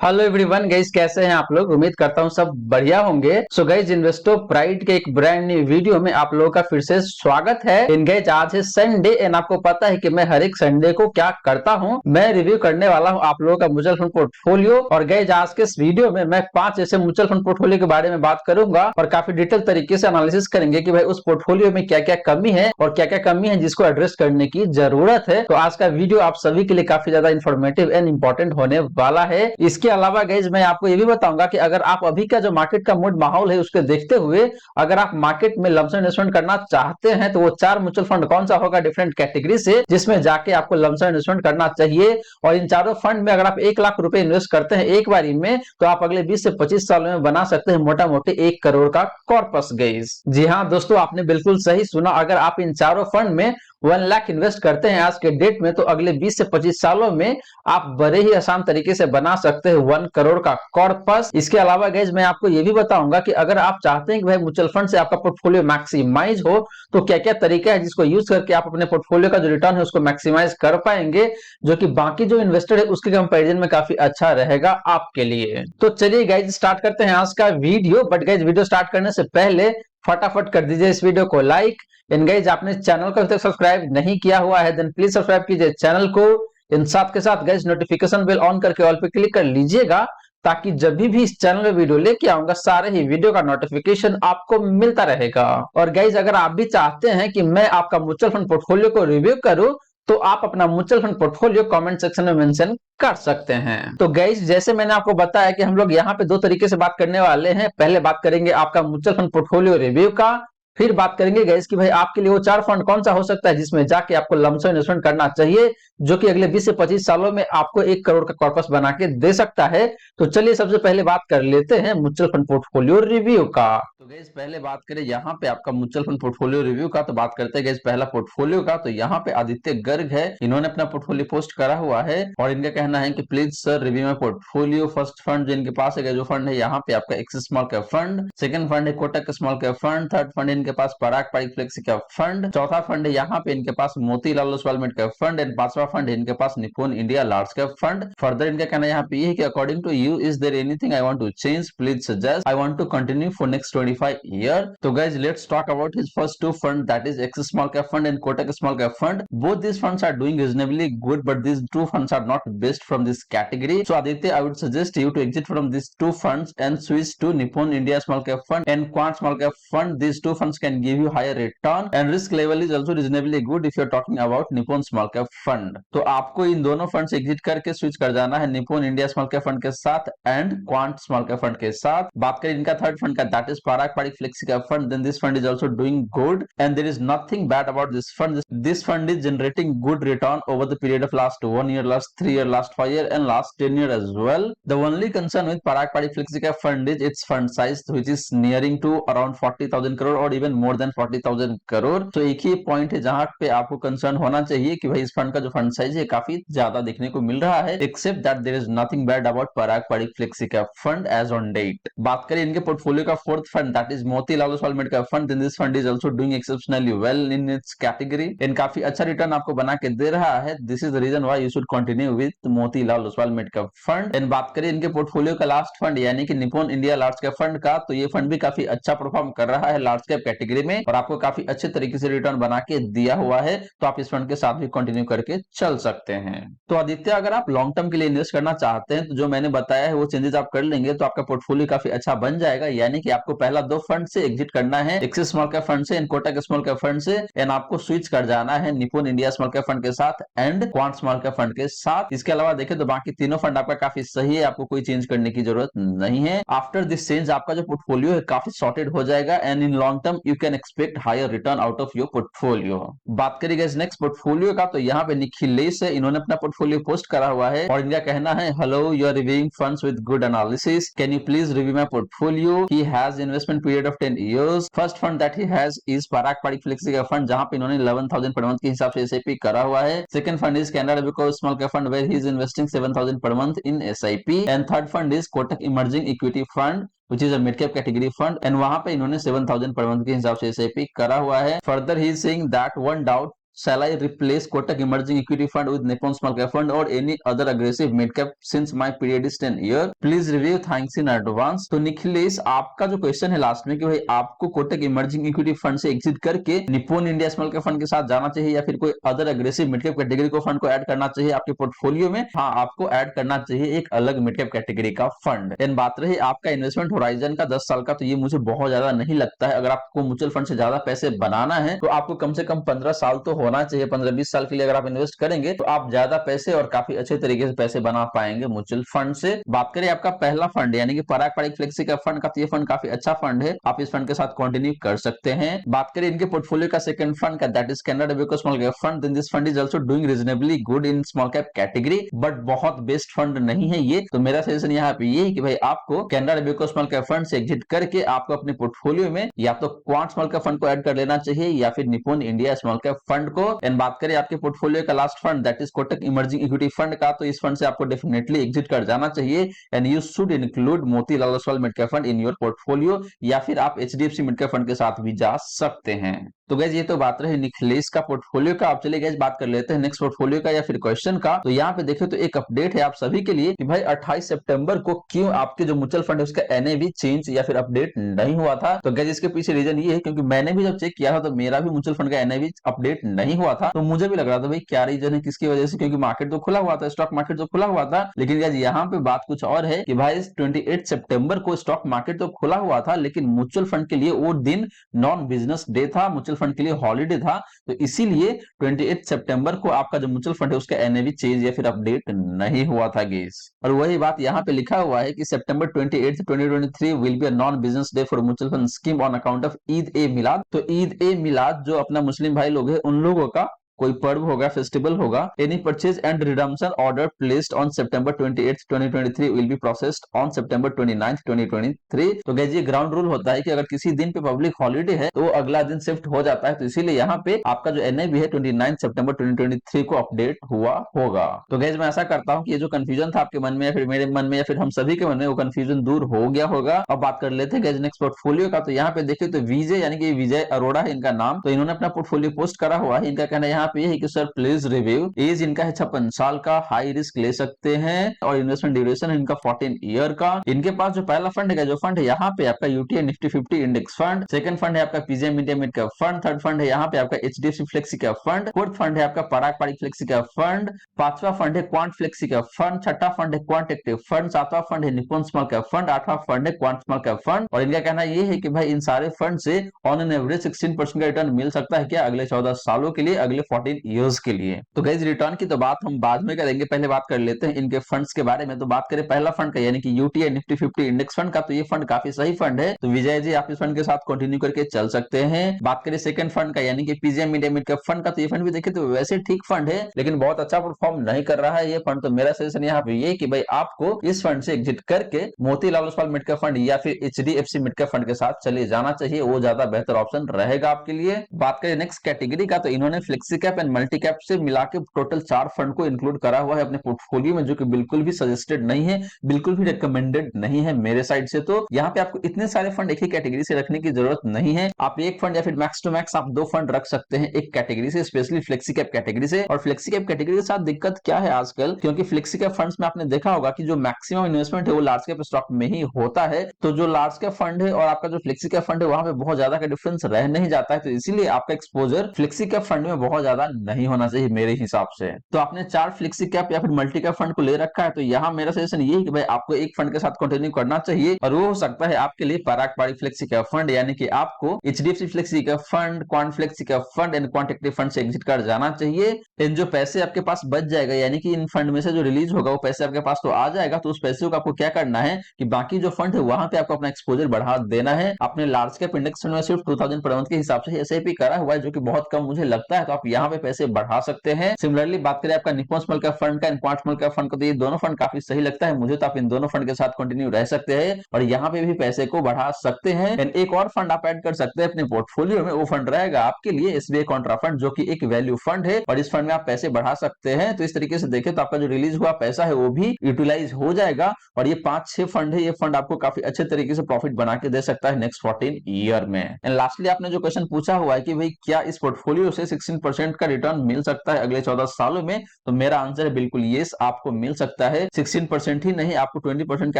Hello everyone guys, कैसे हैं आप लोग। उम्मीद करता हूं सब बढ़िया होंगे। सो गाइस, इन्वेस्टो प्राइड के एक ब्रांड न्यू वीडियो में आप लोगों का फिर से स्वागत है। इन गाइस, आज है संडे एंड आपको पता है कि मैं हर एक संडे को क्या करता हूं, मैं रिव्यू करने वाला हूं आप लोगों का म्यूचुअल फंड पोर्टफोलियो। और गाइस, आज के इस वीडियो में मैं 5 ऐसे म्यूचुअल फंड पोर्टफोलियो के बारे में बात करूंगा और काफी डिटेल तरीके से एनालिसिस करेंगे कि भाई उस पोर्टफोलियो में क्या क्या कमी है और क्या क्या कमी है जिसको एड्रेस करने की जरूरत है। तो आज का वीडियो आप सभी के लिए काफी ज्यादा इंफॉर्मेटिव एंड इंपॉर्टेंट होने वाला है। इसके अलावा गाइज मैं आपको ये भी बताऊंगा कि अगर आप अभी का जो मार्केट का मूड माहौल है उसको देखते हुए अगर आप मार्केट में लमसम इन्वेस्टमेंट करना चाहते हैं तो वो 4 म्यूचुअल फंड कौन सा होगा डिफरेंट कैटेगरी से, जिसमें जाके आपको लमसम इन्वेस्टमेंट करना चाहिए। और इन चारों फंड में अगर आप 1 लाख रुपए इन्वेस्ट करते हैं एक बारी में तो आप अगले 20 से 25 साल में बना सकते हैं मोटा मोटी 1 करोड़ का कॉर्पस गाइज। जी हाँ दोस्तों, आपने बिल्कुल सही सुना। अगर आप इन चारों फंड में 1 लाख इन्वेस्ट करते हैं आज के डेट में तो अगले 20 से 25 सालों में आप बड़े ही आसान तरीके से बना सकते हैं 1 करोड़ का कॉर्पस। इसके अलावा गाइज मैं आपको ये भी बताऊंगा कि अगर आप चाहते हैं कि भाई म्यूचुअल फंड से आपका पोर्टफोलियो मैक्सिमाइज हो तो क्या क्या तरीका है जिसको यूज करके आप अपने पोर्टफोलियो का जो रिटर्न है उसको मैक्सिमाइज कर पाएंगे, जो कि बाकी जो इन्वेस्टर है उसके कंपैरिजन में काफी अच्छा रहेगा आपके लिए। तो चलिए गाइज स्टार्ट करते हैं आज का video. But guys video start करने से पहले फटाफट कर दीजिए इस वीडियो को लाइक। एंड गाइज आपने चैनल को अभी तक सब्सक्राइब नहीं किया हुआ है देन प्लीज सब्सक्राइब कीजिए चैनल को। इन साथ के साथ गाइज नोटिफिकेशन बेल ऑन करके ऑल पे क्लिक कर लीजिएगा ताकि जब भी इस चैनल में वीडियो लेके आऊंगा सारे ही वीडियो का नोटिफिकेशन आपको मिलता रहेगा। और गाइज अगर आप भी चाहते हैं कि मैं आपका म्यूचुअल फंड पोर्टफोलियो को रिव्यू करूं तो आप अपना mutual fund portfolio comment section में मेंशन कर सकते हैं। तो गाइज जैसे मैंने आपको बताया कि हम लोग यहाँ पे 2 तरीके से बात करने वाले हैं। पहले बात करेंगे आपका म्यूचुअल फंड पोर्टफोलियो रिव्यू का, फिर बात करेंगे गाइस कि भाई आपके लिए वो 4 फंड कौन सा हो सकता है जिसमें जाके आपको लमसम इन्वेस्टमेंट करना चाहिए, जो कि अगले 20 से 25 सालों में आपको 1 करोड़ का कॉर्पस बना के दे सकता है। तो चलिए सबसे पहले बात कर लेते हैं म्यूचुअल फंड पोर्टफोलियो रिव्यू का। तो गाइस पहले बात करें यहाँ पे आपका म्यूचुअल फंड पोर्टफोलियो रिव्यू का, तो बात करते हैं गाइस पहला पोर्टफोलियो का। तो यहाँ पे आदित्य गर्ग है, इन्होंने अपना पोर्टफोलियो पोस्ट करा हुआ है और इनका कहना है कि please sir review my portfolio. First fund जो इनके पास है जो फंड है यहाँ पे आपका Axis small cap fund, second fund है Kotak small cap fund, third fund इनके पास Parag Parikh flexi cap fund, चौथा फंड है यहाँ पे इनके पास Motilal Oswal mid cap fund and पांचवा फंड है इनके पास Nippon India large cap fund. Further इनका कहना यहाँ पे ये है कि according to you is there anything I want to change, please suggest, I want to continue for next 25 year. तो guys let's talk about his first 2 fund, that is Axis small cap fund and Kotak small cap fund. Both these funds are doing reasonably good but these 2 funds are not best from this category. So Aditya, I would suggest you to exit from these 2 funds and switch to Nippon India Small Cap Fund and Quant Small Cap Fund. These 2 funds can give you higher return and risk level is also reasonably good if you're talking about Nippon Small Cap Fund. तो आपको इन दोनों fund से exit करके switch कर जाना है निपुण India small cap fund के साथ and quant small cap fund के साथ। बात करें इनका थर्ड फंड का, that is Parag Parikh flexi cap fund, then this fund is also doing good and there is nothing bad about this fund. This fund is generating good return over the period of last 1 year, last 3 year, last 5 year and last 10 year as well. The only concern with Parag Parik Flexi Cap fund is its fund size which is nearing to around 40,000 crore or even more than 40,000 crore. तो एक ही point है जहां पे आपको concern होना चाहिए कि भाई इस फंड का जो फंड साइज है काफी ज्यादा देखने को मिल रहा है, except that there is nothing bad about Parag Parik Flexi Cap fund as on date. बात करें इनके पोर्टफोलियो का fourth fund, that is Motilal Oswal mid cap fund, then this fund is also doing exceptionally well in its category and काफी अच्छा return आपको बना के दे रहा है। This is the reason why you should continue with Motilal Oswal mid cap fund. And बात करें इनके पोर्टफोलियो का लास्ट फंड यानी कि निपुण इंडिया लार्ज कैप फंड का, तो ये फंड भी काफी अच्छा परफॉर्म कर रहा है लार्ज कैप कैटेगरी में और आपको काफी अच्छे तरीके से रिटर्न बना के दिया हुआ है, तो आप इस फंड के साथ भी कंटिन्यू करके चल सकते हैं। तो आदित्य अगर आप लॉन्ग टर्म के लिए इन्वेस्ट करना चाहते हैं तो जो मैंने बताया है वो चेंजेस आप कर लेंगे तो आपका पोर्टफोलियो काफी अच्छा बन जाएगा। यानी कि आपको पहला 2 फंड से एग्जिट करना है, एक्सिस स्मॉल कैप फंड से and Kotak small cap fund से, एंड आपको स्विच कर जाना है निपुण इंडिया स्मॉल कैप फंड के साथ and quant small cap fund के साथ। इसके अलावा देखें तो बाकी तीनों फंड आपका काफी सही है, आपको कोई चेंज करने की जरूरत नहीं है। आफ्टर दिस चेंज आपका जो पोर्टफोलियो है काफी सॉर्टेड हो जाएगा and in long term you can expect higher return out of your portfolio. बात करेंगे नेक्स्ट पोर्टफोलियो का, तो यहाँ पे निखिलेश है, इन्होंने अपना पोर्टफोलियो पोस्ट करा हुआ है और इनका कहना है, hello you are reviewing funds with good analysis, can you please review my portfolio. He has investment period of 10 years. First fund that he has is Parag Parikh flexi cap fund, जहां पे इन्होंने 11,000 पर मंथ के हिसाब से SIP करा हुआ है। Second fund is Canara बिको small cap fund where he is investing 7,000 per month in SIP and third fund is Kotak Emerging Equity Fund which is a mid cap category fund and वहां पे इन्होंने 7,000 per month के हिसाब से SIP करा हुआ है। Further he is saying that one doubt Shall I replace Kotak Emerging Equity Fund with Nippon Small Cap Fund or any other aggressive mid cap since my period is 10 year? Please review, thanks in advance। तो निखिलेश, आपका जो question है last में कि भाई आपको Kotak emerging equity fund से exit करके Nippon India small cap fund के साथ जाना चाहिए या फिर कोई other aggressive mid cap category को फंड को ऐड करना चाहिए आपके पोर्टफोलियो में। हाँ, आपको ऐड करना चाहिए एक अलग मिड कैप कैटेगरी का फंड। एंड बात रही आपका इन्वेस्टमेंट होराइजन का 10 साल का, तो ये मुझे बहुत ज्यादा नहीं लगता है। अगर आपको म्यूचुअल फंड से ज्यादा पैसे बनाना है तो आपको कम से कम 15 साल तो होना चाहिए। 15-20 साल के लिए अगर आप इन्वेस्ट करेंगे तो आप ज्यादा पैसे और काफी अच्छे तरीके से पैसे बना पाएंगे म्यूचुअल फंड से। बात करें आपका पहला फंड यानी कि पराग पारिक फ्लेक्सी का फंड का, तो ये फंड काफी अच्छा फंड है, आप इस फंड के साथ कंटिन्यू कर सकते हैं। बात करें इनके पोर्टफोलियो का सेकंड फंड का, that is Canara Robeco small cap fund, then this fund is also doing reasonably good in small cap category, but बहुत बेस्ट फंड नहीं है ये। तो मेरा सजेशन यहाँ पे ये है कि भाई आपको Canara Robeco small cap fund से एग्जिट करके आपको अपने पोर्टफोलियो में या तो क्वांट स्मॉल कैप फंड को ऐड कर लेना चाहिए या फिर Nippon India small cap fund को। एंड बात करें आपके पोर्टफोलियो का last fund, that is Kotak emerging equity fund का, तो इस फंड से आपको डेफिनेटली एग्जिट कर जाना चाहिए। And you should include Motilal Oswal mid cap fund in your portfolio, या फिर आप एचडीएफसी मिड कैप फंड के साथ भी जा सकते हैं। तो गैस ये तो बात रही निखिलेश का पोर्टफोलियो का। अब चलिए गैस बात कर लेते हैं नेक्स्ट पोर्टफोलियो का या फिर क्वेश्चन का। तो यहाँ पे देखिए तो एक अपडेट है आप सभी के लिए कि भाई 28 सितंबर को क्यों आपके जो म्यूचुअल फंड है उसका एनएवी चेंज या फिर अपडेट नहीं हुआ था। तो गैस इसके पीछे रीजन ये है क्योंकि मैंने भी जब चेक किया था तो मेरा भी म्यूचुअल फंड का एनएवी अपडेट नहीं हुआ था। तो मुझे भी लग रहा था भाई क्या रीजन है, किसकी वजह से, क्योंकि मार्केट तो खुला हुआ था, स्टॉक मार्केट तो खुला हुआ था। लेकिन गैस यहाँ पे बात कुछ और है कि भाई 28 सितंबर को स्टॉक मार्केट तो खुला हुआ था लेकिन म्यूचुअल फंड के लिए वो दिन नॉन बिजनेस डे था, म्यूचुअल फंड के लिए हॉलीडे था। तो इसीलिए 28 सितंबर को आपका जो म्यूचुअल फंड है उसका एनएवी चेंज या फिर अपडेट नहीं हुआ था गेस। और वही बात यहाँ पे लिखा हुआ है कि September 28 2023 will be a non business day for mutual fund scheme on account of Eid e Milad. तो ईद ए मिलाद जो अपना मुस्लिम भाई लोग हैं उन लोगों का कोई पर्व होगा, फेस्टिवल होगा। Any purchase and redemption order placed on September 28 2023 will be processed on सितंबर 29 2023। तो गाइस ये ग्राउंड रूल होता है कि अगर किसी दिन पे पब्लिक हॉलीडे है तो वो अगला दिन शिफ्ट हो जाता है। तो इसीलिए यहाँ पे आपका जो एनआईवी है 29 सितंबर 2023 को अपडेट हुआ होगा। तो गाइस मैं ऐसा करता हूँ कि ये जो कंफ्यूजन था आपके मन में या फिर मेरे मन में या फिर हम सभी के मन में, वो कंफ्यूजन दूर हो गया होगा। अब बात कर लेते हैं गाइस नेक्स्ट पोर्टफोलियो का। तो यहाँ पे देखिए तो विजय यानी कि विजय अरोड़ा है इनका नाम। तो इन्होंने अपना पोर्टफोलियो पोस्ट करा हुआ है। इनका कहना यहाँ पे है कि सर प्लीज रिव्यू, एज इनका है 56 साल का, हाई रिस्क ले सकते हैं और इन्वेस्टमेंट ड्यूरेशन है इनका 14 ईयर का। इनके पास जो पहला फंड है, जो फंड है यहाँ पे आपका UTI Nifty 50 index fund, second fund है आपका PGM India mid cap fund, third fund है यहाँ पे आपका HDFC flexi cap fund, fourth fund है आपका पराग पारिक फ्लेक्सी कैप फंड, पांचवा फंड है क्वांट फ्लेक्सी कैप फंड, छठा फंड है क्वांट एक्टिव फंड, सातवां फंड है निप्पॉन स्मॉल कैप फंड, आठवां फंड है क्वांट स्मॉल कैप फंड। और इनका कहना ये है कि भाई इन सारे फंड से ऑन एन एवरेज 16% का रिटर्न मिल सकता है क्या अगले 14 सालों के लिए, अगले 14 ईयर्स के लिए। तो गाइस रिटर्न की तो बात हम बाद में करेंगे, पहले बात कर लेते हैं इनके फंड्स के बारे में। तो बात करें पहला फंड का यानी कि यूटीआई निफ्टी 50 इंडेक्स फंड का, तो ये फंड काफी सही फंड है। तो विजय जी आप इस फंड के साथ कंटिन्यू करके चल सकते हैं। बात करें सेकंड फंड का यानी कि PGM India mid cap fund का, तो ये फंड भी देखिए तो वैसे ठीक फंड है लेकिन बहुत अच्छा परफॉर्म नहीं कर रहा है ये फंड। तो मेरा सजेशन यहाँ पे ये कि भाई आपको इस फंड से एग्जिट करके Motilal Oswal mid cap fund या फिर एचडीएफसी मिड कैप फंड के साथ चले जाना चाहिए, वो ज्यादा बेहतर ऑप्शन रहेगा आपके लिए। बात करें नेक्स्ट कैटेगरी का, तो इन्होंने flexi cap and multi cap से मिला के टोटल 4 फंड को इंक्लूड करा हुआ है अपने पोर्टफोलियो में, जो कि बिल्कुल भी सजेस्टेड नहीं है, बिल्कुल भी रिकमेंडेड नहीं है मेरे साइड से। तो यहाँ पे आपको इतने सारे फंड एक ही कैटेगरी से रखने की जरूरत नहीं है। आप एक फंड या फिर मैक्स टू मैक्स आप 2 फंड रख सकते हैं एक कैटेगरी से, स्पेशली फ्लेक्सी कैप कैटेगरी से। और फ्लेक्सी कैप कैटेगरी के साथ दिक्कत क्या है आजकल, क्योंकि फ्लेक्सी कैप फंड्स में आपने देखा होगा कि जो मैक्सिमम इन्वेस्टमेंट है वो लार्ज कैप स्टॉक में ही होता है। तो जो लार्ज कैप फंड है और आपका जो फ्लेक्सी कैप फंड है वहां पे बहुत ज्यादा का डिफरेंस रह नहीं जाता है। तो इसीलिए आपका एक्सपोजर फ्लेक्सी कैप फंड में बहुत ज्यादा नहीं होना चाहिए मेरे हिसाब से। तो आपने 4 फ्लेक्सी कैप या फिर मल्टी कैप फंड को ले रखा है, तो यहाँ मेरा सजेशन ये है कि भाई आपको एक फंड के साथ कंटिन्यू करना चाहिए और वो हो सकता है आपके लिए पराग पारिक फ्लेक्सी कैप फंड, यानी कि आपको HDFC flexi cap fund, quant flexi cap fund and quant active fund से एग्जिट कर जाना चाहिए। इन जो पैसे आपके पास बच जाएगा यानी कि इन फंड में से जो रिलीज होगा वो पैसे आपके पास तो आ जाएगा, तो उस पैसे को आपको क्या करना है कि बाकी जो फंड है वहां पे आपको अपना एक्सपोजर बढ़ा देना है। अपने लार्ज कैप इंडेक्स फंड में सिर्फ 2000 पर मंथ के हिसाब से एसआईपी करा हुआ है, जो कि बहुत कम मुझे लगता है, तो आप यहाँ पे पैसे बढ़ा सकते हैं। सिमिलरली बात करें आपका निप्पॉन स्मॉल कैप फंड का and quant small cap fund का, तो ये दोनों फंड काफी सही लगता है मुझे, तो आप इन दोनों फंड के साथ कंटिन्यू रह सकते हैं और यहाँ पे भी पैसे को बढ़ा सकते हैं। एंड एक और फंड आप ऐड कर सकते हैं अपने पोर्टफोलियो में, वो फंड रहेगा आपके लिए एसबीआई कॉन्ट्रा फंड, जो कि एक वैल्यू फंड है और इस फंड में आप पैसे बढ़ा सकते हैं। तो इस तरीके से देखें तो आपका जो रिलीज हुआ पैसा है वो भी यूटिलाइज हो जाएगा और ये 5-6 फंड है, ये फंड आपको काफी अच्छे तरीके से प्रॉफिट बना के दे सकता है नेक्स्ट 14 ईयर में। एंड लास्टली आपने जो क्वेश्चन पूछा हुआ है कि भाई क्या इस पोर्टफोलियो से 16% 16% का रिटर्न मिल सकता है अगले 14 सालों में? तो मेरा आंसर है बिल्कुल यस, आपको मिल सकता है। 16% ही नहीं, आपको 20% के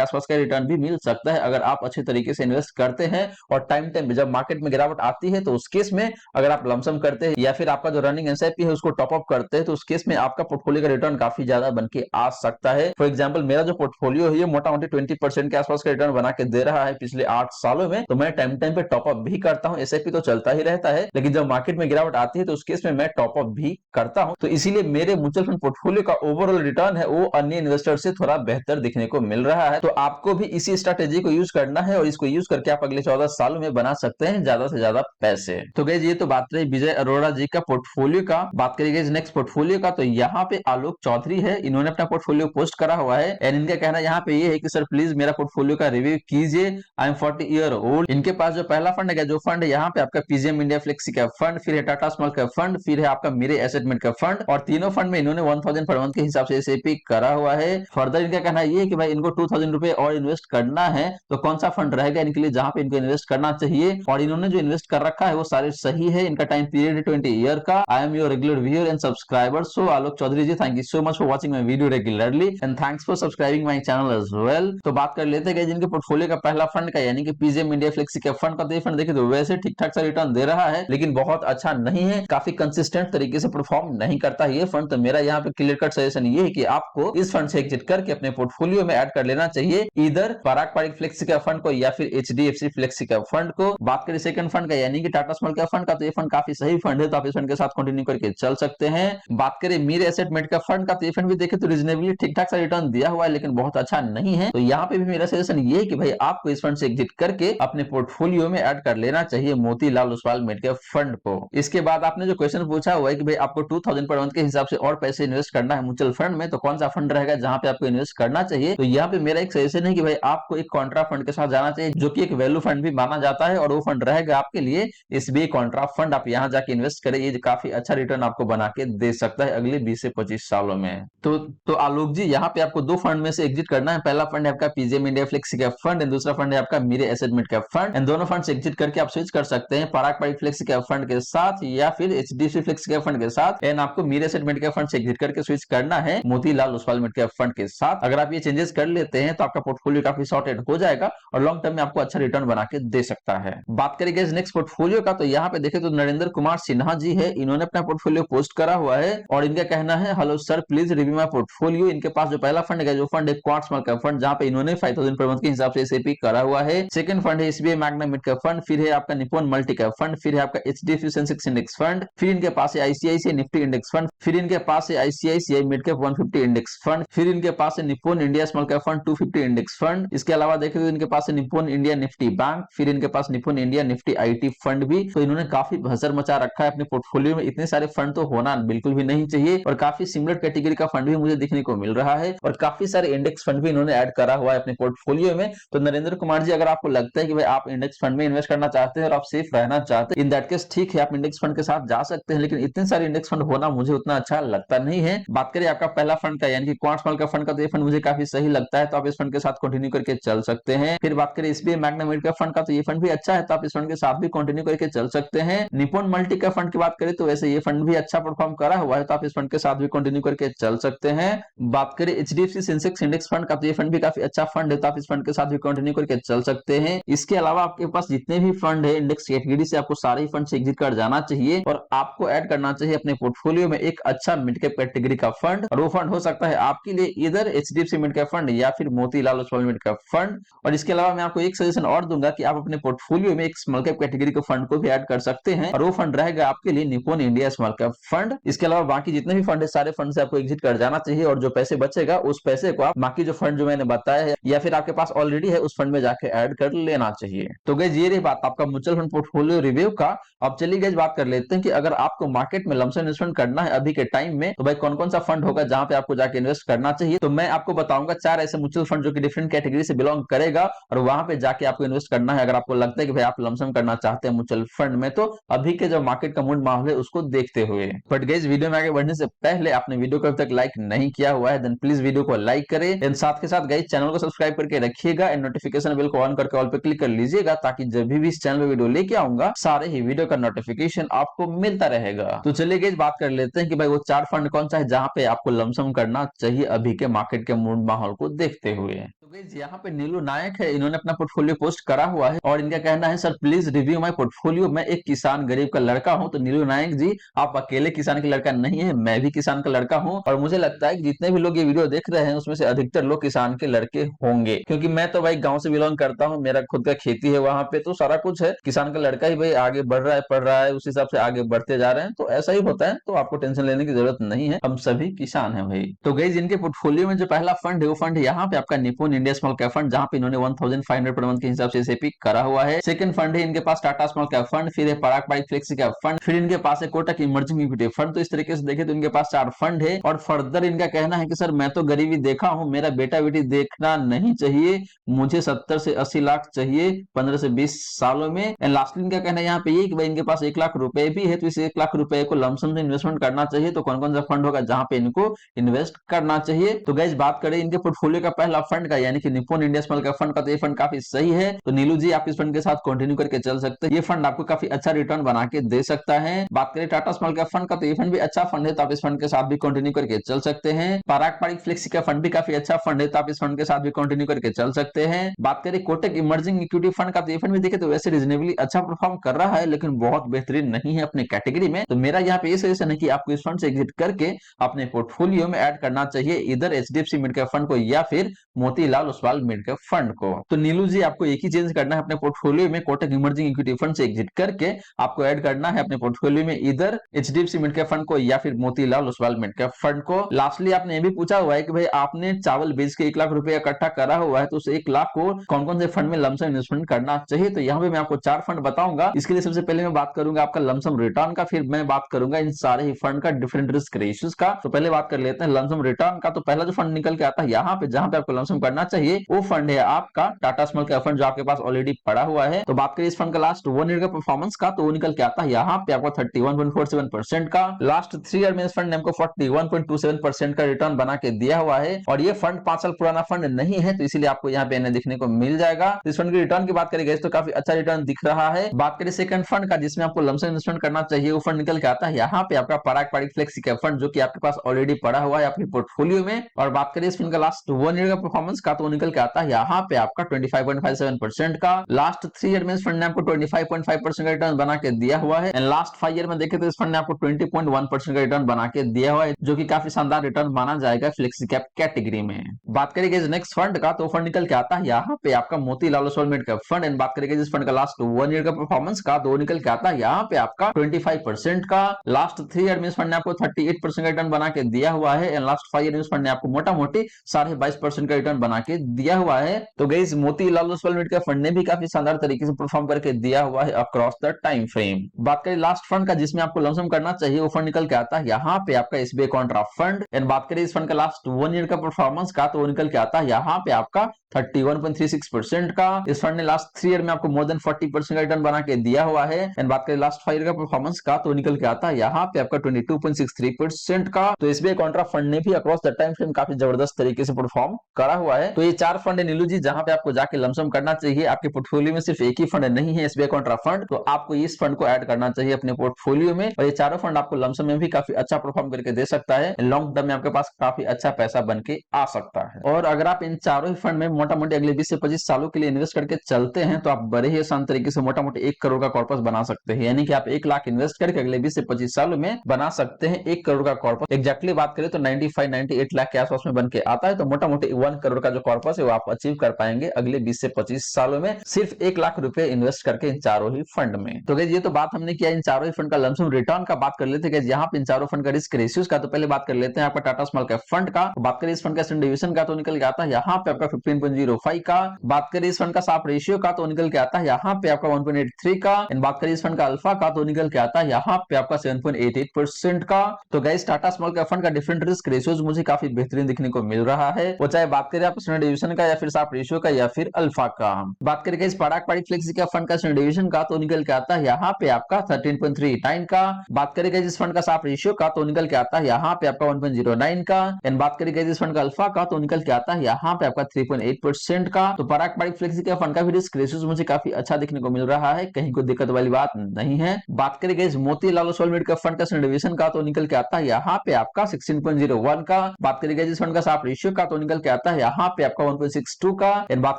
आसपास का रिटर्न भी मिल सकता है अगर आप अच्छे तरीके से इन्वेस्ट करते हैं। और टाइम टाइम पे जब मार्केट में गिरावट आती है तो उस केस में अगर आप लमसम करते हैं या फिर आपका जो रनिंग एसआईपी है उसको टॉप अप करते हैं तो उस केस में आपका पोर्टफोलियो का रिटर्न काफी ज्यादा बन के आ सकता है। फॉर एग्जाम्पल मेरा जो पोर्टफोलियो है ये मोटा मोटी 20% के आसपास का रिटर्न बना के दे रहा है पिछले 8 सालों में। तो मैं टाइम टाइम पे टॉप अप भी करता हूँ, एसआईपी तो चलता ही रहता है, लेकिन जब मार्केट में गिरावट आती है तो उस केस में मैं टॉप अप भी करता हूं। तो इसीलिए मेरे म्यूचुअल फंड पोर्टफोलियो का ओवरऑल रिटर्न है वो अन्य इन्वेस्टर से थोड़ा बेहतर दिखने को मिल रहा है। तो आपको भी इसी स्ट्रेटेजी को यूज करना है और इसको यूज करके आप अगले 14 सालों में बना सकते हैं ज्यादा से ज्यादा पैसे। तो गाइस ये तो बात रही विजय अरोड़ा जी का पोर्टफोलियो का। बात करिए नेक्स्ट पोर्टफोलियो का, तो यहाँ पे आलोक चौधरी है, इन्होंने अपना पोर्टफोलियो पोस्ट करा हुआ है एंड इनका कहना यहाँ पे ये है कि सर प्लीज मेरा पोर्टफोलियो का रिव्यू कीजिए, आई एम 40 ईयर ओल्ड। इनके पास जो पहला फंड है, जो फंड है यहाँ पे आपका पीजीएम इंडिया फ्लेक्सी का फंड, फिर है टाटा स्मॉल का फंड, फिर है आपका मेरे एसेटमेंट का फंड, और तीनों फंड में इन्होंने 1000 पर मंथ के हिसाब से एसआईपी करा हुआ है। फर्दर इनका कहना ये है कि भाई इनको 2000 रुपए और इन्वेस्ट करना है तो कौन सा फंड रहेगा इनके लिए जहां पे इनको इन्वेस्ट करना चाहिए, और इन्होंने जो इन्वेस्ट कर रखा है वो सारे सही है। इनका टाइम पीरियड है 20 ईयर का। I am your regular viewer and subscriber. So Alok Chaudhary ji, thank you so much for watching my video regularly and thanks for subscribing my channel as well. तो बात कर लेते हैं जिनके पोर्टफोलियो का पहला फंड का यानी कि पीजीएम इंडिया फ्लेक्सी के फंड का, तो ये फंड देखिए तो वैसे ठीक ठाक सा रिटर्न दे रहा है लेकिन बहुत अच्छा नहीं है, काफी कंसिस्टेंट तरीके से परफॉर्म नहीं करता है ये फंड। तो मेरा यहाँ पे क्लियर कट सजेशन ये है कि आपको इस फंड से एग्जिट करके अपने पोर्टफोलियो में ऐड कर लेना चाहिए, इधर पराग पारिक फ्लेक्सी का फंड को या फिर एचडीएफसी फ्लेक्सी का फंड को। बात करें सेकंड फंड का यानी कि टाटा स्मॉल का फंड का, तो ये फंड काफी सही फंड है, तो आप इस फंड के साथ कंटिन्यू करके चल सकते हैं। बात करें मेरे एसेटमेंट का फंड का, तो ये फंड भी देखे तो रिजनेबली ठीक ठाक सा रिटर्न दिया हुआ है लेकिन बहुत अच्छा नहीं है। तो यहाँ पे भी मेरा सजेशन ये है कि भाई आपको इस फंड से एग्जिट करके अपने पोर्टफोलियो में ऐड कर लेना चाहिए मोतीलाल ओसवाल मिडकैप फंड को। इसके बाद आपने जो क्वेश्चन पूछा हुआ है कि भाई आपको 2000 पर मंथ के हिसाब से और पैसे इन्वेस्ट करना है म्यूचुअल फंड में, तो कौन सा फंड रहेगा जहां पे आपको इन्वेस्ट करना चाहिए। तो यहाँ पे मेरा एक सजेशन है कि भाई आपको एक कॉन्ट्रा फंड के साथ जाना चाहिए जो कि एक वैल्यू फंड भी माना जाता है, और वो फंड रहेगा आपके लिए एसबीआई कॉन्ट्रा फंड। आप यहाँ जाके इन्वेस्ट करें, ये काफी अच्छा रिटर्न आपको बना के दे सकता है अगले 20 से 25 सालों में। तो आलोक जी यहाँ पे आपको दो फंड में से एग्जिट करना है। पहला फंड है आपका पीजीएम इंडिया फ्लेक्सी का फंड एंड दूसरा फंड है आपका मेरे एसेटमेंट का फंड। एंड दोनों फंड से एग्जिट करके आप स्विच कर सकते हैं पराग पारिक फ्लेक्सी का फंड के साथ या फिर एचडीएफसी फ्लेक्सी का फंड के साथ। एंड आपको मेरे एसेटमेंट का फंड से एग्जिट करके स्विच करना है मोतीलाल ओसवाल मिडकैप फंड के साथ। अगर आप ये चेंजेस कर लेते हैं तो आपका पोर्टफोलियो काफी सॉर्टेड हो जाएगा और लॉन्ग टर्म में आपको अच्छा रिटर्न बना के दे सकता है। बात करेंगे नेक्स्ट पोर्टफोलियो का, तो यहाँ पे देखें तो नरेंद्र कुमार सिन्हा जी है, इन्होंने अपना पोर्टफोलियो पोस्ट करा हुआ है और इनका कहना है hello sir please review my portfolio. इनके पास जो पहला फंड है जो फंड है क्वार्ट स्मॉल कैप फंड जहां पे इन्होंने 5000 पर मंथ के हिसाब से एसआईपी करा हुआ है। सेकंड फंड है SBI Magna mid cap fund, फिर है आपका निप्पॉन मल्टी कैप फंड, फिर है आपका एचडीएफसी सेंसेक्स इंडेक्स फंड, फिर इनके पास है आईसीआईसीआई निफ्टी इंडेक्स फंड, फिर इनके पास है ICICI mid cap 150 index fund, फिर इनके पास है Nippon India small cap fund 250 index fund. इसके अलावा देखें तो इनके पास है निप्पॉन इंडिया निफ्टी बैंक, फिर इनके पास Nippon India Nifty IT fund भी। तो इन्होंने काफी भसर मचा रखा है अपने पोर्टफोलियो में। इतने सारे फंड तो होना बिल्कुल भी नहीं चाहिए और काफी सिमिलर कैटेगरी का फंड भी मुझे देखने को मिल रहा है और काफी सारे इंडेक्स फंड भी इन्होंने ऐड करा हुआ है अपने पोर्टफोलियो में। तो नरेंद्र कुमार जी अगर आपको लगता है कि भाई आप इंडेक्स फंड में इन्वेस्ट करना चाहते हैं और आप सेफ रहना चाहते हैं, इन दैट केस ठीक है आप इंडेक्स फंड के साथ जा सकते हैं, लेकिन इतने सारे इंडेक्स फंड होना मुझे उतना अच्छा लगता नहीं है। बात करें आपका पहला फंड का यानी कि क्वार्ट स्मॉल का फंड का, तो ये फंड मुझे काफी सही लगता है, तो आप इस फंड के साथ कंटिन्यू करके चल सकते हैं। फिर बात करें SBI Magna mid cap fund का, तो ये फंड भी अच्छा है, तो आप इस फंड के साथ भी कंटिन्यू करके चल सकते हैं। निप्पॉन मल्टी कैप फंड की बात करें तो वैसे ये फंड भी अच्छा परफॉर्म करा हुआ है, तो आप इस फंड के साथ भी कंटिन्यू करके चल सकते हैं। बात करें एचडीएफसी सेंसेक्स इंडेक्स फंड का, तो ये फंड भी काफी अच्छा फंड है, तो आप इस फंड के साथ भी कंटिन्यू करके चल सकते हैं। इसके अलावा आपके पास जितने भी फंड है इंडेक्स कैटेगरी से, आपको सारे ही फंड से एग्जिट कर जाना चाहिए और आपको ऐड करना चाहिए अपने पोर्टफोलियो में एक अच्छा मिड कैप कैटेगरी का फंड, और वो फंड हो सकता है आपके लिए इधर एचडीएफसी मिड कैप फंड या फिर Motilal Oswal mid cap fund. और इसके अलावा मैं आपको एक सजेशन और दूंगा कि आप अपने पोर्टफोलियो में एक स्मॉल कैप कैटेगरी के फंड को भी ऐड कर सकते हैं और वो फंड रहेगा आपके लिए Nippon India small cap fund. इसके अलावा बाकी जितने भी फंड है सारे फंड से आपको एग्जिट कर जाना चाहिए और जो पैसे बचेगा उस पैसे को आप बाकी जो फंड जो मैंने बताया है या फिर आपके पास ऑलरेडी है उस फंड में जाके ऐड कर लेना चाहिए। तो गाइस ये रही बात आपका म्यूचुअल फंड पोर्टफोलियो रिव्यू का। अब चलिए गाइस बात कर लेते हैं कि अगर आपको मार्केट में लमसम इन्वेस्टमेंट करना है अभी के टाइम में, तो भाई कौन कौन सा फंड होगा जहां पे आपको जाके इन्वेस्ट करना चाहिए। तो मैं आपको बताऊंगा 4 ऐसे म्यूचुअल फंड जो कि डिफरेंट कैटेगरी से बिलोंग करेगा और वहां पे जाके आपको इन्वेस्ट करना है अगर आपको लगता है कि भाई आप लमसम करना चाहते हैं म्यूचुअल फंड में, तो अभी के जो मार्केट का मूड माहौल है उसको देखते हुए। बट गाइस वीडियो में आगे बढ़ने से पहले आपने वीडियो को अभी तक लाइक नहीं किया हुआ है देन प्लीज वीडियो को लाइक करें एंड साथ के साथ गाइस चैनल को सब्सक्राइब करके रखिएगा एंड नोटिफिकेशन बेल को ऑन करके ऑल पे क्लिक कर लीजिएगा ताकि जब भी इस चैनल पे वीडियो लेके आऊंगा सारे ही वीडियो का नोटिफिकेशन आपको मिलता रहेगा। मिलेगा। तो चलिए गाइस बात कर लेते हैं कि भाई वो 4 फंड कौन सा है जहां पे आपको लमसम करना चाहिए अभी के मार्केट के मूड माहौल को देखते हुए। तो गाइस यहाँ पे नीलू नायक है, इन्होंने अपना पोर्टफोलियो पोस्ट करा हुआ है और इनका कहना है, sir please review my portfolio, मैं एक किसान गरीब का लड़का हूं। तो नीलू नायक जी, आप अकेले किसान का लड़का नहीं है, मैं भी किसान का लड़का हूं और मुझे लगता है कि जितने भी लोग ये वीडियो देख रहे हैं उसमें से अधिकतर लोग किसान के लड़के होंगे, क्योंकि मैं तो भाई गांव से बिलोंग करता हूं, मेरा खुद का खेती है, वहां पे तो सारा कुछ है, किसान का लड़का ही भाई आगे बढ़ रहा है, पढ़ रहा है, उस हिसाब से आगे बढ़ते जा रहे हैं, तो ऐसा ही होता है। तो आपको टेंशन लेने की जरूरत नहीं है, हम सभी किसान हैं भाई। तो गाइस इनके पोर्टफोलियो में जो पहला फंड है वो फंड यहाँ पे आपका निपुण इंडिया स्मॉल कैप फंड, जहां पे इन्होंने 1500 पर मंथ के हिसाब से एसआईपी करा हुआ है। सेकंड फंड है इनके पास टाटा स्मॉल कैप फंड, फिर है पराग पारिक फ्लेक्सी कैप फंड, फिर इनके पास है कोटक इमर्जिंग इक्विटी फंड। तो इस तरीके से देखें तो इनके पास 4 फंड है और फर्दर इनका कहना है कि सर मैं तो गरीबी देखा हूं, मेरा बेटा बेटी देखना नहीं चाहिए, मुझे 70 से 80 लाख चाहिए 15 से 20 सालों में। एंड लास्टली इनका कहना है यहाँ पे ये कि भाई इनके पास 1 लाख रुपए भी है, तो इस 1 लाख रुपए को लमसम से इन्वेस्टमेंट करना चाहिए। तो कौन कौन सा फंड होगा जहां पे इनको इन्वेस्ट करना चाहिए। तो गाइस बात करें इनके पोर्टफोलियो का पहला फंड का, यानी कि निपुण इंडिया स्मॉल कैप फंड का, तो ये फंड काफी सही है। तो नीलू जी आप इस फंड के साथ कंटिन्यू करके चल सकते हैं, ये फंड आपको काफी अच्छा रिटर्न बना के दे सकता है। बात करें टाटा स्मॉल कैप फंड का, तो ये फंड भी अच्छा फंड है, तो आप इस फंड के साथ भी कंटिन्यू करके चल सकते हैं। पराग पारिक फ्लेक्सी का फंड भी काफी अच्छा फंड है, तो आप इस फंड के साथ भी कंटिन्यू करके चल सकते हैं। बात करें कोटक इमर्जिंग इक्विटी फंड का, तो ये फंड भी देखे तो वैसे रीजनेबली अच्छा परफॉर्म कर रहा है, लेकिन बहुत बेहतरीन नहीं है अपने कैटेगरी में। तो मेरा यहाँ पे ये सजेशन है कि आपको इस फंड से एग्जिट करके अपने पोर्टफोलियो में ऐड करना चाहिए इधर एचडीएफसी मिड कैप फंड को या फिर Motilal Oswal mid cap fund को। तो नीलू जी आपको एक ही चेंज करना है अपने पोर्टफोलियो में, कोटक इमर्जिंग इक्विटी फंड से एग्जिट करके आपको ऐड करना है अपने पोर्टफोलियो में इधर एचडीएफसी मिड कैप फंड को या फिर Motilal Oswal mid cap fund को। लास्टली आपने ये भी पूछा हुआ है कि भाई आपने चावल बेच के 1 लाख रुपया इकट्ठा करा हुआ है, तो उस 1 लाख को कौन कौन से फंड में लमसम इन्वेस्टमेंट करना चाहिए। तो यहाँ पे मैं आपको 4 फंड बताऊंगा। इसके लिए सबसे पहले मैं बात करूंगा आपका लमसम रिटर्न का, फिर मैं बात करूंगा इन सारे ही फंड का डिफरेंट रिस्क रेशियोज का। तो पहले बात कर लेते हैं लमसम रिटर्न का। तो पहला जो फंड निकल के आता है यहाँ पे जहां पे आपको लमसम करना चाहिए वो फंड है आपका टाटा स्मॉल कैप फंड, जो आपके पास ऑलरेडी पड़ा हुआ है। तो बात करें इस फंड का लास्ट 1 ईयर का परफॉर्मेंस का, तो वो निकल के आता है यहाँ पे आपको 31.47% का। लास्ट 3 ईयर में इस फंड ने हमको 41.27% का रिटर्न बना के दिया हुआ है और ये फंड 5 साल पुराना फंड नहीं है, तो इसीलिए आपको यहाँ पे देखने को मिल जाएगा। तो इस फंड के रिटर्न की बात करेंगे तो काफी अच्छा रिटर्न दिख रहा है। बात करें सेकंड फंड का जिसमें आपको लमसम इन्वेस्टमेंट करना चाहिए, वो फंड निकल के आता है यहाँ पे आपका पराग पारिक फ्लेक्सी कैप फंड, जो कि आपके पास ऑलरेडी पड़ा हुआ है आपके पोर्टफोलियो में। और बात करें इस फंड का लास्ट 1 ईयर का परफॉर्मेंस का, तो निकल के आता है यहाँ पे आपका 25.57% का। लास्ट 3 ईयर में इस फंड ने आपको 25.5% का रिटर्न बना के दिया हुआ है। एंड लास्ट 5 ईयर में देखें तो इस फंड ने आपको 20.1% का रिटर्न बना के दिया हुआ है, जो कि काफी शानदार रिटर्न माना जाएगा फ्लेक्सी कैप कैटेगरी में। बात करेंगे नेक्स्ट फंड का, तो फंड निकल के आता है यहाँ पे आपका Motilal Oswal mid cap fund. And बात करेंगे जिस फंड का लास्ट 1 ईयर का परफॉर्मेंस का, तो निकल के आता है यहाँ पे आपका 25% का। लास्ट 3 ईयर में इस फंड ने आपको 38% का रिटर्न बना के दिया हुआ है। एंड लास्ट 5 ईयर में इस फंड ने आपको मोटा मोटी 22.5% का रिटर्न बना के दिया हुआ है। तो guys Motilal Oswal mid cap fund ने भी काफी शानदार तरीके से परफॉर्म करके दिया हुआ है अक्रॉस द टाइम फ्रेम। बात करें लास्ट फंड का जिसमें आपको लमसम करना चाहिए, वो फंड निकल के आता है यहाँ पे आपका एसबीआई कॉन्ट्रा फंड। एंड बात करें इस फंड का लास्ट 1 ईयर का परफॉर्मेंस का, तो निकल के आता है यहाँ पे आपका 31.36% का। इस फंड ने लास्ट 3 ईयर में आपको मोर देन 40% का रिटर्न बना के दिया हुआ है। एंड बात करें लास्ट 5 ईयर का परफॉर्मेंस का, तो निकल के आता है यहाँ पे आपका 22.63% का। तो एसबीआई कॉन्ट्रा फंड ने भी अक्रॉस द टाइम फ्रेम काफी जबरदस्त तरीके से परफॉर्म करा हुआ है। तो ये 4 फंड है नीलू जी जहां पे आपको जाके लमसम करना चाहिए। आपके पोर्टफोलियो में सिर्फ एक ही फंड नहीं है एसबीआई कॉन्ट्रा फंड, तो आपको इस फंड को ऐड करना चाहिए अपने पोर्टफोलियो में। और ये चारों फंड आपको लमसम में भी काफी अच्छा परफॉर्म करके दे सकता है, लॉन्ग टर्म में आपके पास काफी अच्छा पैसा बन के आ सकता है। और अगर आप इन चारों ही फंड में मोटा मोटी अगले 20 से 25 सालों के लिए इन्वेस्ट करके चलते हैं, तो आप बड़े ही आसान तरीके से मोटा मोटी 1 करोड़ का कॉर्पस बना सकते हैं। यानी कि आप 1 लाख इन्वेस्ट करके अगले 20 से 25 सालों में बना सकते हैं 1 करोड़ का कॉर्पस। एग्जैक्टली बात करें तो 95-98 लाख के आसपास में बन के आता है। तो मोटा मोटी 1 करोड़ का जो कॉर्पस है वो आप अचीव कर पाएंगे अगले 20 से 25 सालों में, सिर्फ 1 लाख रुपए इन्वेस्ट करके इन चारों ही फंड में। तो गाइस ये तो बात हमने किया इन चारों ही फंड का लमसम रिटर्न का। बात कर लेते हैं यहाँ पे इन चारों फंड का रिस्क रेशियोज का। तो पहले बात कर लेते हैं आपका टाटा स्मॉल कैप फंड का। बात करें इस फंड का स्टैंडर्ड डिवीजन का, तो निकल के आता है यहाँ पे आपका 15.05 का। बात करें इस फंड का साफ रेशियो का, तो निकल के आता है यहाँ पे आपका 1.83 का। एंड बात करें इस फंड का अल्फा का, तो निकल के आता है यहाँ पे आपका 7.88% का। तो guys Tata small cap fund का डिफरेंट रिस्क रेशियोज मुझे काफी बेहतरीन दिखने को मिल रहा है। वो चाहे बात करें आप स्टैंडर्ड डिवीजन का या फिर साफ रेशियो का या फिर अल्फा का। बात करेंगे इस पराग पारिक फ्लेक्सी का फंड का स्टैंडर्ड डिवीजन का तो निकल के आता है यहाँ पे आपका 13.39 का। बात करेंगे जिस फंड का साफ रेशियो का तो निकल के आता है यहाँ पे आपका 1.09 का। एंड बात करेंगे जिस फंड का अल्फा का तो निकल के आता है यहाँ पे आपका 3.8% का। तो पराग पारिक फ्लेक्सी का फंड का भी रिस्क रेशियो मुझे काफी अच्छा देखने को मिल रहा है, कहीं कोई दिक्कत वाली बात नहीं है। बात करेंगे इस मोतीलाल ओसवाल मिड का फंड का स्टैंडर्ड डिवीजन का तो निकल के आता है यहाँ पे आपका 16.01 का। बात करेंगे जिस फंड का साफ रेशियो का तो निकल के आता है यहाँ पे आपका 1.62 का। एंड बात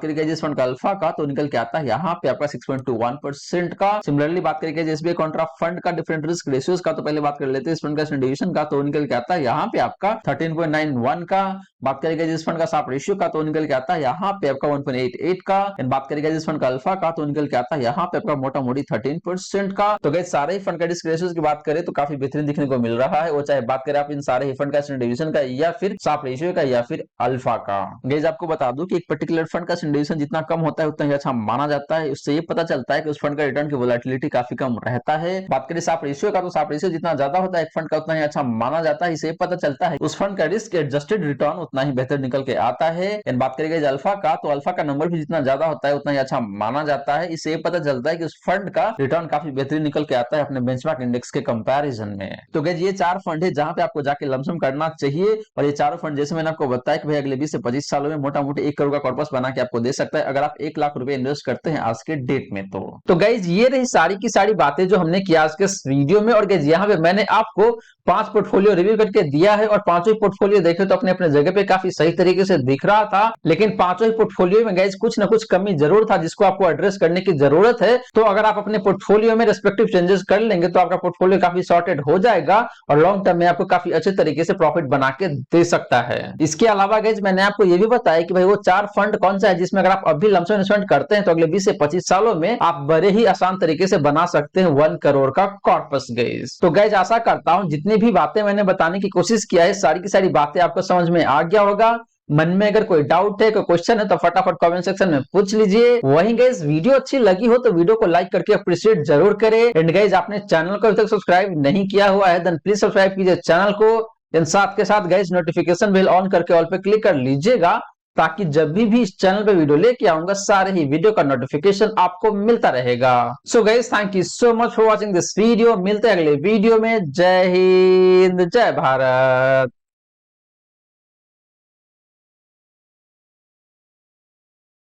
करेंगे जिस फंड का अल्फा का तो निकल के आता है यहाँ पे आपका 6.21% का। सिमिलरली बात करेंगे एसबीआई कॉन्ट्रा फंड का डिफरेंट रिस्क रेशियोज का तो पहले बात कर लेते हैं इस फंड का स्टैंडर्ड डिवीजन का तो निकल के आता है यहाँ पे आपका 13.91 का। बात करेंगे जिस फंड का साफ रेशियो का तो निकल के आता है यहाँ पे आपका 1.88 का। एंड बात करेंगे जिस फंड का अल्फा का तो निकल के आता है यहाँ पे आपका मोटा मोटी 13% का। तो गाइस सारे ही फंड का रिस्क रेशियोज की बात करें तो काफी बेहतरीन दिखने को मिल रहा है, वो चाहे बात करें आप इन सारे ही फंड का स्टैंडर्ड डिवीजन का या फिर साफ रेशियो का या फिर अल्फा का। गाइस आपको बता दूं कि एक पर्टिकुलर फंड का स्टैंडर्ड डिवीजन जितना कम होता है उतना ही अच्छा माना जाता है। उससे ये पता चलता है कि उस फंड का रिटर्न की वोलेटिलिटी काफी कम रहता है। बात करें साफ रेशियो का तो साफ रेशियो जितना ज्यादा होता है एक फंड का उतना ही अच्छा माना जाता है। इससे पता चलता है उस फंड का रिस्क एडजस्टेड रिटर्न उतना ही बेहतर निकल के आता है। एंड बात करेंगे अल्फा का तो अल्फा का नंबर भी जितना ज्यादा होता है उतना ही अच्छा माना जाता है। इससे पता चलता है कि उस फंड का रिटर्न काफी बेहतरीन निकल के आता है अपने बेंचमार्क इंडेक्स के कंपैरिजन में। तो गाइस ये चार फंड है जहां पे आपको जाके लमसम करना चाहिए और ये चारों फंड जैसे मैंने आपको बताया कि भाई अगले 20 से 25 सालों में मोटा मोटी 1 करोड़ का कॉर्पस बना के आपको दे सकता है अगर आप 1 लाख रुपए इन्वेस्ट करते हैं आज के डेट में। तो गाइस ये रही सारी की सारी बातें जो हमने किया आज के इस वीडियो में। और गाइस यहाँ पे मैंने आपको 5 पोर्टफोलियो रिव्यू करके दिया है और पांचों ही पोर्टफोलियो देखे तो अपने अपने जगह पे काफी सही तरीके से दिख रहा था, लेकिन पांचों ही पोर्टफोलियो में गाइस कुछ ना कुछ कमी जरूर था जिसको आपको एड्रेस करने की जरूरत है। तो अगर आप अपने पोर्टफोलियो में रेस्पेक्टिव चेंजेस कर लेंगे तो आपका पोर्टफोलियो काफी सॉर्टेड हो जाएगा और लॉन्ग टर्म में आपको काफी अच्छे तरीके से प्रॉफिट बना के दे सकता है। इसके अलावा गाइस मैंने आपको ये भी बताया कि भाई वो 4 फंड कौन सा है जिसमें अगर आप अभी लमसम इन्वेस्टमेंट करते हैं तो अगले 20 से 25 सालों में आप बड़े ही आसान तरीके से बना सकते हैं 1 करोड़ का कॉर्पस गाइस। तो गाइस आशा करता हूं जितनी भी बातें मैंने बताने की कोशिश किया है सारी की सारी बातें आपको समझ में आ गया होगा। मन में अगर कोई डाउट है कोई क्वेश्चन है तो फटाफट कमेंट सेक्शन में पूछ लीजिए। वहीं गाइस वीडियो अच्छी लगी हो तो वीडियो को लाइक करके अप्रिशिएट जरूर करें। एंड गाइस आपने चैनल को अभी तक सब्सक्राइब नहीं किया हुआ है देन प्लीज सब्सक्राइब कीजिए चैनल को। एंड साथ के साथ गाइस नोटिफिकेशन बेल ऑन करके ऑल पे क्लिक कर लीजिएगा ताकि जब भी इस चैनल पे वीडियो लेके आऊंगा सारे ही वीडियो का नोटिफिकेशन आपको मिलता रहेगा। So guys thank you so much for watching this video. मिलते हैं अगले वीडियो में। जय हिंद जय भारत।